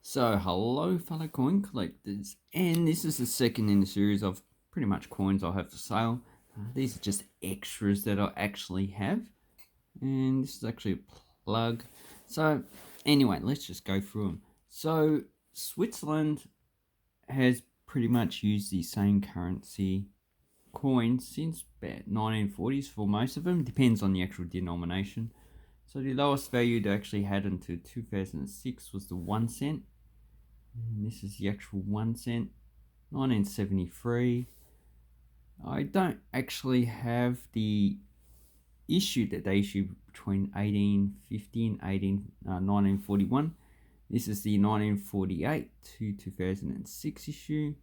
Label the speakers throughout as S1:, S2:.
S1: So, hello, fellow coin collectors, and this is the second in the series of pretty much coins I'll have for sale. These are just extras that I actually have, and this is actually a plug. So, anyway, let's just go through them. So, Switzerland has pretty much used the same currency coins since about 1940s for most of them, depends on the actual denomination. So, the lowest value they actually had until 2006 was the 1 cent. And this is the actual 1 cent, 1973. I don't actually have the issue that they issued between 1850 and 1941. This is the 1948 to 2006 issue.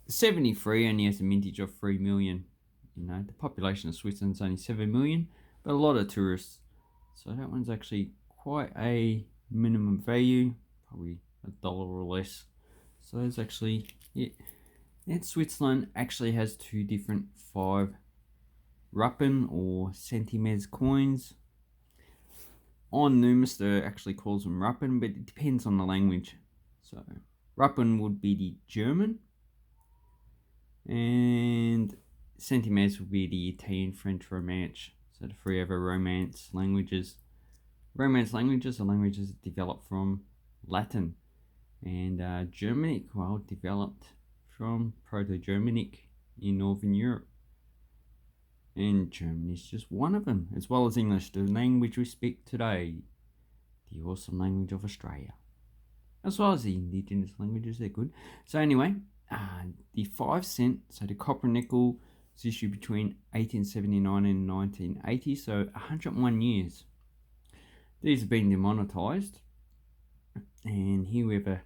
S1: 73 only has a mintage of 3 million. You know, the population of Switzerland is only 7 million, but a lot of tourists. So that one's actually quite a minimum value, probably $1 or less. So it's actually it. And Switzerland actually has two different 5 Rappen or Centimes coins. On Numis, actually calls them Rappen, but it depends on the language. So Rappen would be the German, and Centimes would be the Italian, French, Romance. So the three other Romance languages. Romance languages are languages developed from Latin, and Germanic, well, developed from Proto-Germanic in Northern Europe. And German is just one of them, as well as English, the language we speak today, the awesome language of Australia, as well as the indigenous languages. They're good. So anyway, the 5 cent, so the copper nickel, was issued between 1879 and 1980, so 101 years. These have been demonetized, and here we have a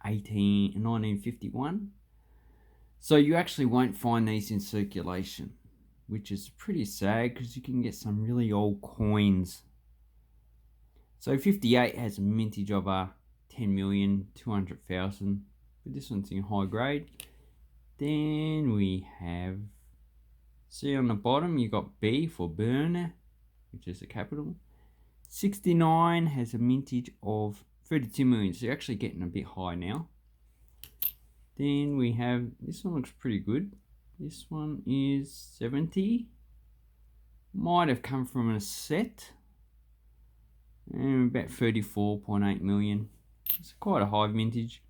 S1: 1951. So you actually won't find these in circulation, which is pretty sad because you can get some really old coins. So 58 has a mintage of 10,200,000, but this one's in high grade. Then we have, see on the bottom, you got B for Bern, which is a capital. 69 has a mintage of 32 million, so you're actually getting a bit high now. Then we have, this one looks pretty good. This one is 70. Might have come from a set. And about 34.8 million. It's quite a high vintage.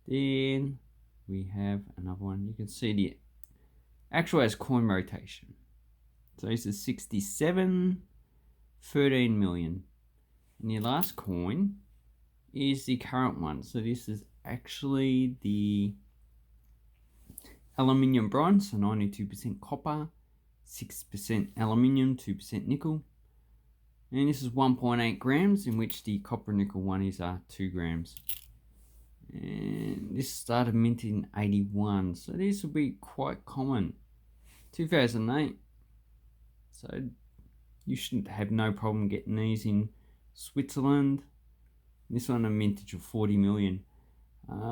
S1: Then we have another one. You can see the actual as coin rotation. So this is 67, 13 million. And the last coin is the current one. So this is actually the aluminium bronze, so 92% copper, 6% aluminium, 2% nickel. And this is 1.8 grams, in which the copper nickel one is 2 grams. And this started minting in 81, so this will be quite common. 2008, so you shouldn't have no problem getting these in Switzerland. This one a mintage of 40 million,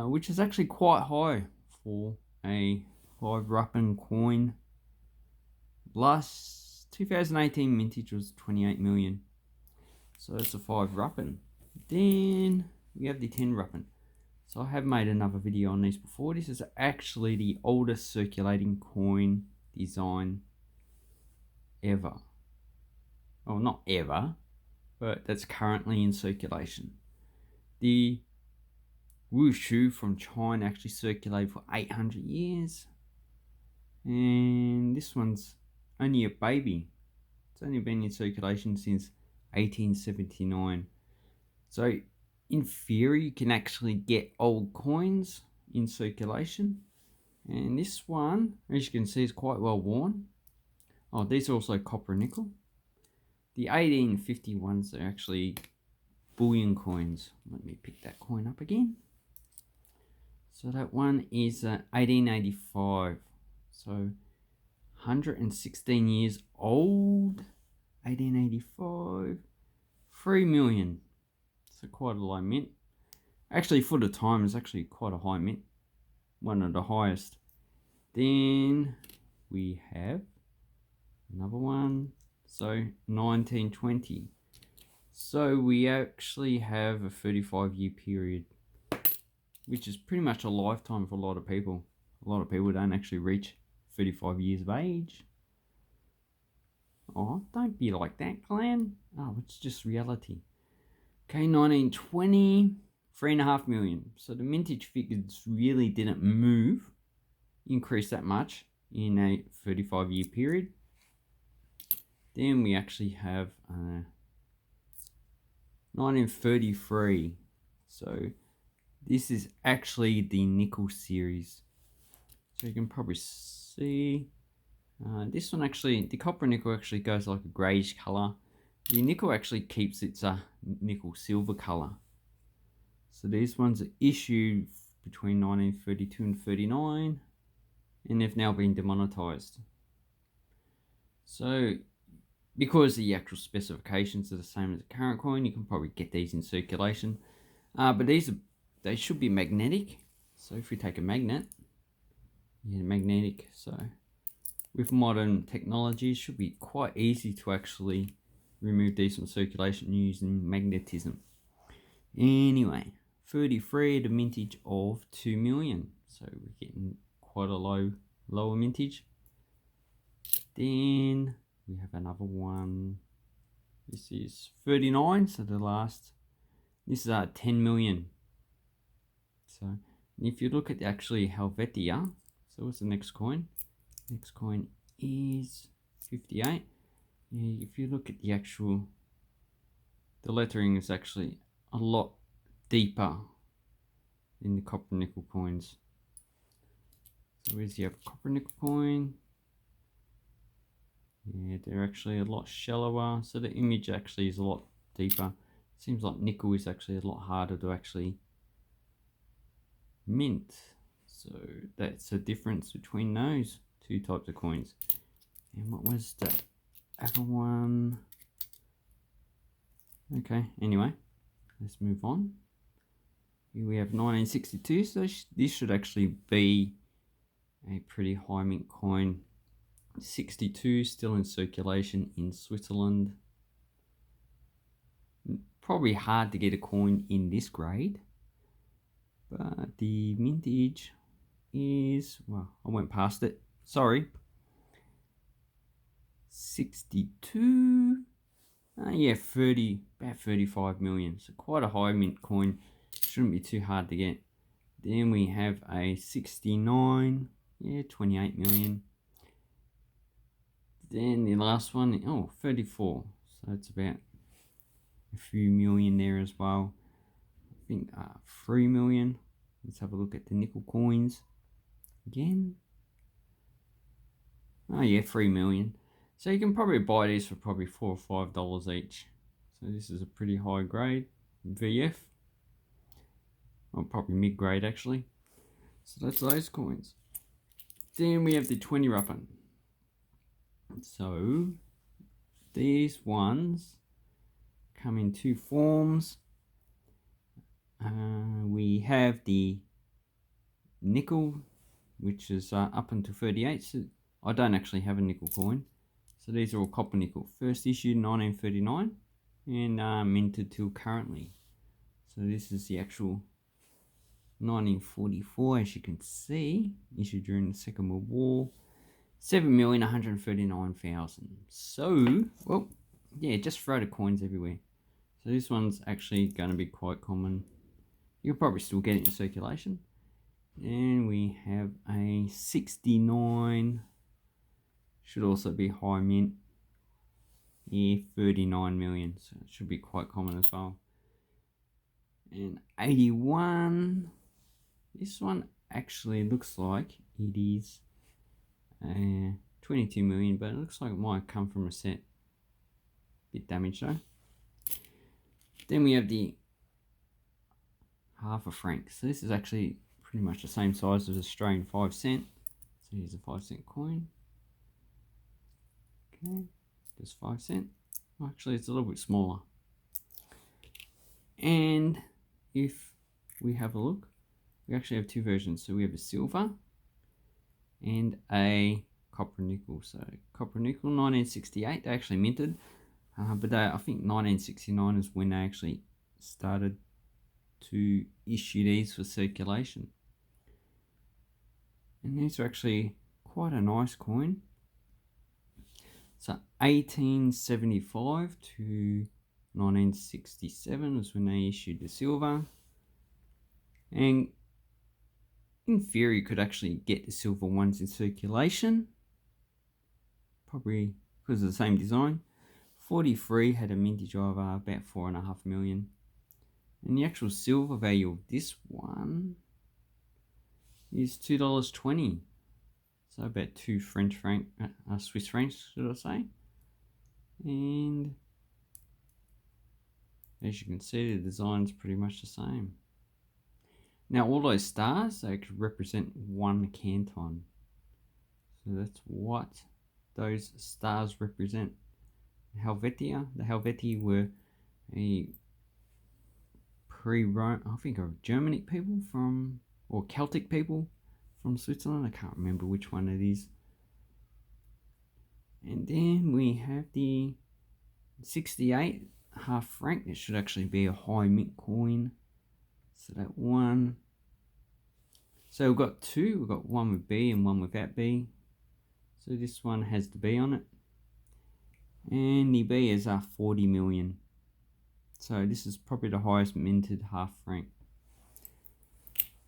S1: which is actually quite high for a 5 Rappen coin. Last 2018 mintage was 28 million. So that's a 5 Rappen. Then we have the 10 Rappen. So I have made another video on these before. This is actually the oldest circulating coin design ever. Well, not ever, but that's currently in circulation. The Wushu from China actually circulated for 800 years. And this one's only a baby. It's only been in circulation since 1879. So in theory, you can actually get old coins in circulation. And this one, as you can see, is quite well worn. Oh, these are also copper and nickel. The 1851s are actually bullion coins. Let me pick that coin up again. So that one is 1885. So 116 years old. 1885. 3 million. So quite a low mint. Actually, for the time, it's actually quite a high mint. One of the highest. Then we have another one. So 1920. So we actually have a 35-year period, which is pretty much a lifetime for a lot of people. A lot of people don't actually reach 35 years of age. Oh, don't be like that, Glenn. Oh, it's just reality. Okay, 1920, 3.5 million. So the mintage figures really didn't increase that much in a 35-year period. Then we actually have 1933. So this is actually the nickel series. So you can probably see this one actually, the copper nickel actually goes like a greyish colour. The nickel actually keeps its nickel silver colour. So these ones are issued between 1932 and 39, and they've now been demonetised. So because the actual specifications are the same as the current coin, you can probably get these in circulation. But they should be magnetic. So if we take a magnet, yeah, magnetic. So with modern technology, it should be quite easy to actually remove these from circulation using magnetism. Anyway, 33 at a mintage of 2 million. So we're getting quite a lower mintage. Then we have another one. This is 39, so the last. This is 10 million. So if you look at actually Helvetia, so what's the next coin? Next coin is 58. If you look at the actual, the lettering is actually a lot deeper in the copper nickel coins. So where's the copper nickel coin? Yeah, they're actually a lot shallower, so the image actually is a lot deeper. Seems like nickel is actually a lot harder to actually mint. So that's the difference between those two types of coins. And what was the other one? Okay, anyway, let's move on. Here we have 1962, so this should actually be a pretty high mint coin. 62 still in circulation in Switzerland. Probably hard to get a coin in this grade, but the mintage is, well, I went past it, sorry. 62, yeah, about 35 million, so quite a high mint coin, shouldn't be too hard to get. Then we have a 69, yeah, 28 million. Then the last one, 34, so it's about a few million there as well. I think 3 million. Let's have a look at the nickel coins again. Oh yeah, 3 million. So you can probably buy these for probably $4 or $5 each. So this is a pretty high grade VF. Or probably mid grade actually. So that's those coins. Then we have the 20 Rupiah. So these ones come in two forms. We have the nickel, which is up until 38. So I don't actually have a nickel coin. So these are all copper nickel. First issued 1939 and minted till currently. So this is the actual 1944, as you can see, issued during the Second World War. 7,139,000. So, well, yeah, just throw the coins everywhere. So this one's actually going to be quite common. You'll probably still get it in circulation. And we have a 69. Should also be high mint. Yeah, 39 million. So it should be quite common as well. And 81. This one actually looks like it is 22 million, but it looks like it might come from a set. Bit damaged though. Then we have the half a franc. So this is actually pretty much the same size as Australian 5 cent. So here's a 5 cent coin. Okay, just 5 cent. Oh, actually, it's a little bit smaller. And if we have a look, we actually have two versions. So we have a silver and a copper nickel. So copper nickel 1968, they actually minted. But I think 1969 is when they actually started to issue these for circulation. And these are actually quite a nice coin. So 1875 to 1967 was when they issued the silver. And in theory, you could actually get the silver ones in circulation. Probably because of the same design. 43 had a mintage of about 4.5 million. And the actual silver value of this one is $2.20. So about 2 Swiss francs, should I say. And as you can see, the design's pretty much the same. Now all those stars, they could represent one canton. So that's what those stars represent. Helvetia. The Helvetii were a pre-Rome, I think, of Germanic people or Celtic people from Switzerland. I can't remember which one it is. And then we have the 68 half franc. It should actually be a high mint coin. So that one. So we've got two. We've got one with B and one without B. So this one has the B on it. And the B is 40 million. So this is probably the highest minted half franc.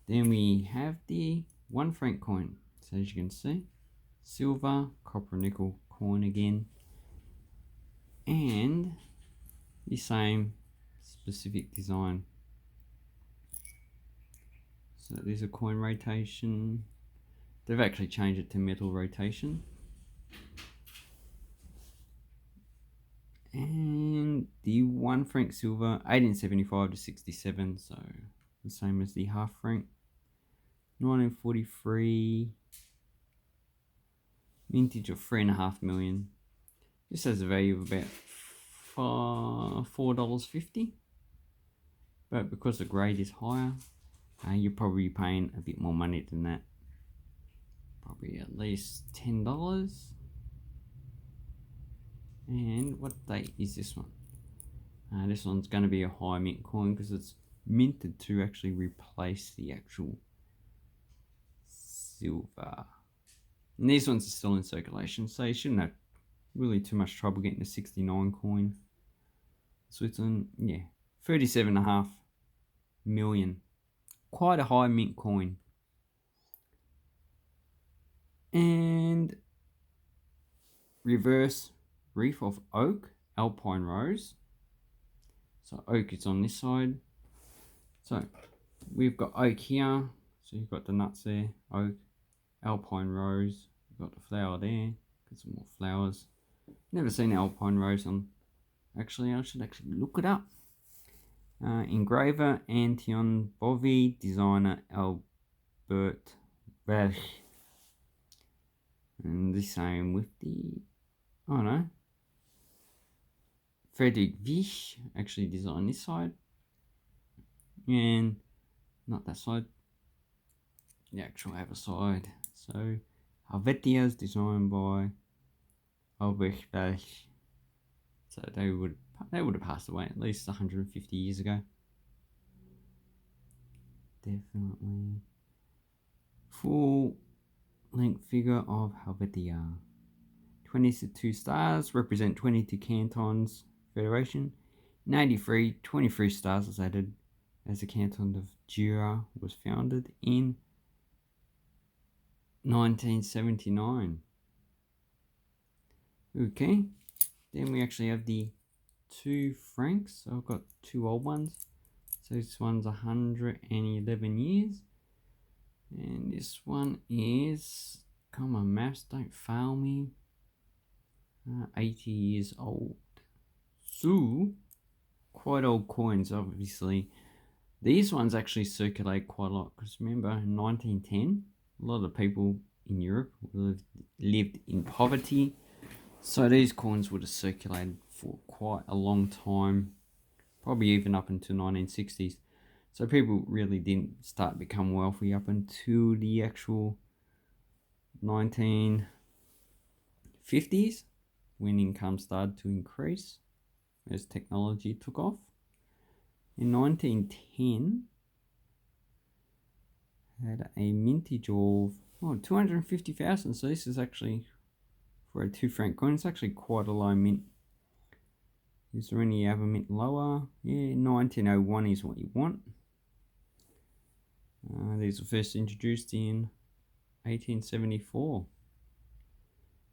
S1: Then we have the 1 franc coin. So as you can see, silver, copper, nickel coin again. And the same specific design. So there's a coin rotation. They've actually changed it to metal rotation. And the 1 franc silver, 1875 to 67, so the same as the half franc. 1943, mintage of 3.5 million. This has a value of about $4.50. But because the grade is higher, you're probably paying a bit more money than that. Probably at least $10. And what date is this one? This one's going to be a high mint coin because it's minted to actually replace the actual silver. And these ones are still in circulation, so you shouldn't have really too much trouble getting a 69 coin. Switzerland, yeah, 37.5 million. Quite a high mint coin. And reverse reef of oak, alpine rose. So oak is on this side. So we've got oak here. So you've got the nuts there, oak, alpine rose. You've got the flower there. Got some more flowers. Never seen alpine rose on. Actually, I should actually look it up. Engraver Antion Bovy, designer Albert Berg. And the same with the, oh no, Friedrich Wiesch actually designed this side. And not that side, the actual other side. So Helvetia is designed by Albert Berg. So they would have passed away at least 150 years ago. Definitely. Full length figure of Helvetia. 22 stars represent 22 cantons federation. In 83, 23 stars was added as the canton of Jura was founded in 1979. Okay, then we actually have the 2 francs. So I've got 2 old ones. So this one's 111 years. And this one is, come on maths, don't fail me, 80 years old. So, quite old coins, obviously. These ones actually circulate quite a lot, because remember, in 1910, a lot of people in Europe lived in poverty. So these coins would have circulated for quite a long time, probably even up until 1960s. So people really didn't start to become wealthy up until the actual 1950s, when income started to increase. as technology took off. In 1910, had a mintage of 250,000. So this is actually, for a 2 franc coin, it's actually quite a low mint. Is there any other mint lower? Yeah, 1901 is what you want. These were first introduced in 1874.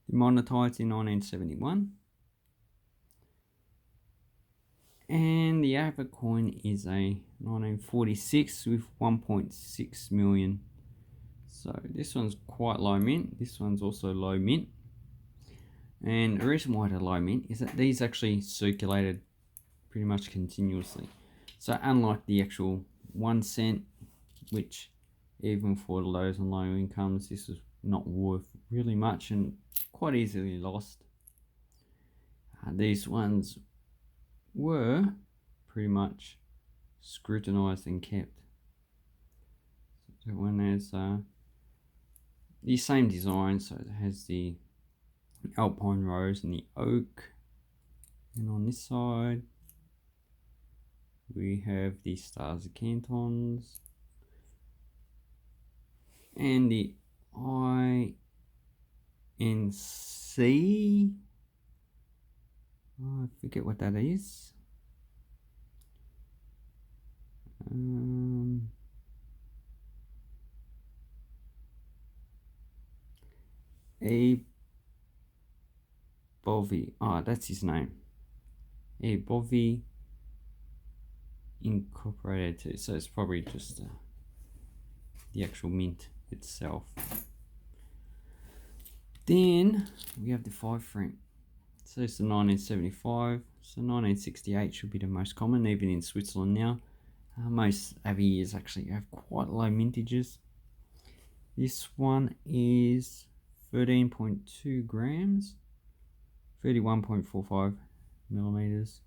S1: Demonetized in 1971. And the other coin is a 1946 with 1.6 million. So this one's quite low mint. This one's also low mint. And the reason why they're low mint is that these actually circulated pretty much continuously. So unlike the actual 1 cent, which even for the lows and low incomes, this is not worth really much and quite easily lost. These ones were pretty much scrutinized and kept. So when there's the same design, so it has the Alpine Rose and the Oak, and on this side we have the Stars of Cantons and the INC. I forget what that is. A Bovi. That's his name. A Bovi Incorporated too. So it's probably just the actual mint itself. Then we have the 5 franc. So it's the 1975. So 1968 should be the most common, even in Switzerland now. Most other years actually have quite low mintages. This one is 13.2 grams, 31.45 millimeters.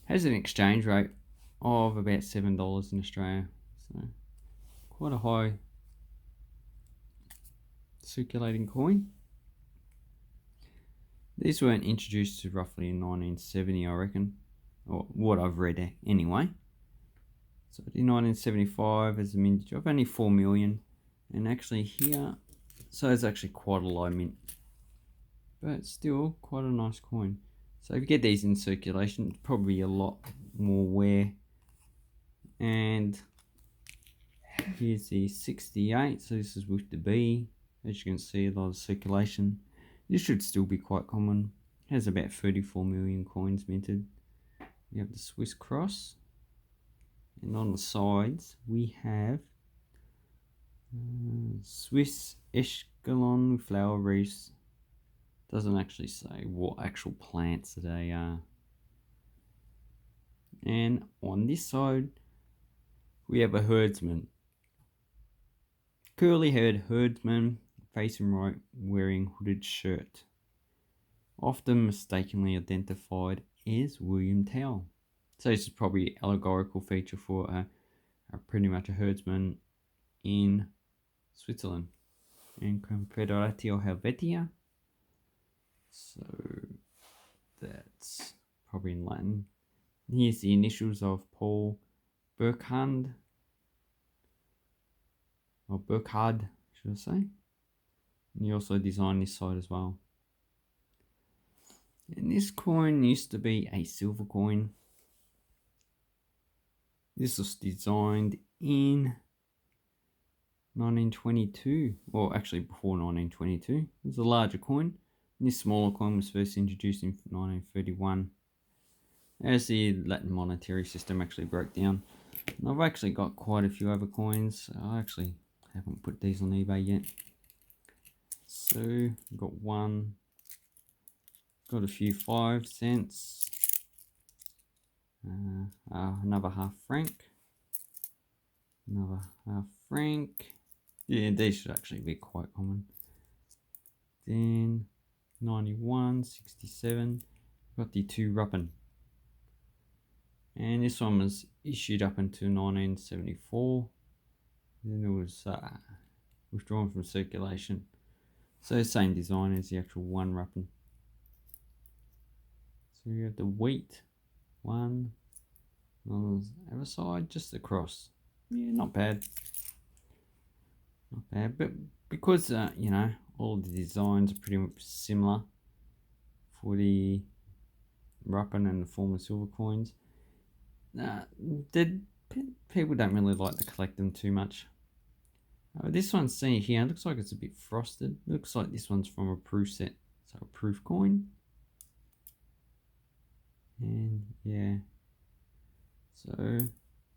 S1: Has an exchange rate of about $7 in Australia. So quite a high circulating coin. These weren't introduced to roughly in 1970, I reckon, or what I've read anyway. So in 1975 as a mintage of only 4 million, and actually here, so it's actually quite a low mint, but still quite a nice coin. So if you get these in circulation, it's probably a lot more wear. And here's the 68, so this is with the B. As you can see, a lot of circulation. This should still be quite common. It has about 34 million coins minted. We have the Swiss cross. And on the sides, we have Swiss Escalon with flower wreaths. Doesn't actually say what actual plants they are. And on this side, we have a herdsman. Curly-haired herdsman, facing right, wearing hooded shirt. Often mistakenly identified as William Tell. So this is probably an allegorical feature for pretty much a herdsman in Switzerland and Confederatio Helvetia. So that's probably in Latin. Here's the initials of Paul Burkhard, or Burkhard, should I say. And he also designed this side as well. And this coin used to be a silver coin. This was designed in 1922, or actually before 1922. It was a larger coin. And this smaller coin was first introduced in 1931 as the Latin monetary system actually broke down. And I've actually got quite a few other coins. I actually haven't put these on eBay yet. So I've got one, got a few 5 cents, another half franc, another half franc. Yeah, these should actually be quite common. Then 91, 67, got the 2 Ruppen. And this one was issued up until 1974. Then it was withdrawn from circulation. So same design as the actual 1 Ruppen. So we have the wheat one on the other side, just across. Yeah, not bad. Not bad, but because, you know, all the designs are pretty much similar for the Ruppin and the former silver coins, people don't really like to collect them too much. This one's seen here, looks like it's a bit frosted. Looks like this one's from a proof set, so a proof coin. And yeah, so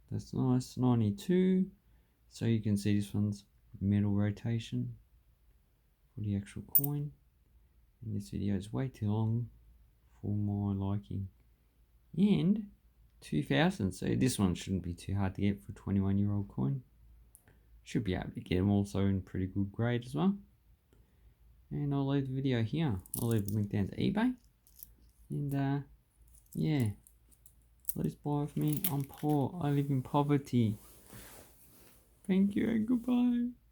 S1: that's nice. 92. So you can see this one's metal rotation for the actual coin. And this video is way too long for my liking. And 2000, so this one shouldn't be too hard to get for a 21-year-old coin. Should be able to get them also in pretty good grade as well. And I'll leave the video here. I'll leave the link down to eBay. And yeah, please buy with me. I'm poor. I live in poverty. Thank you and goodbye.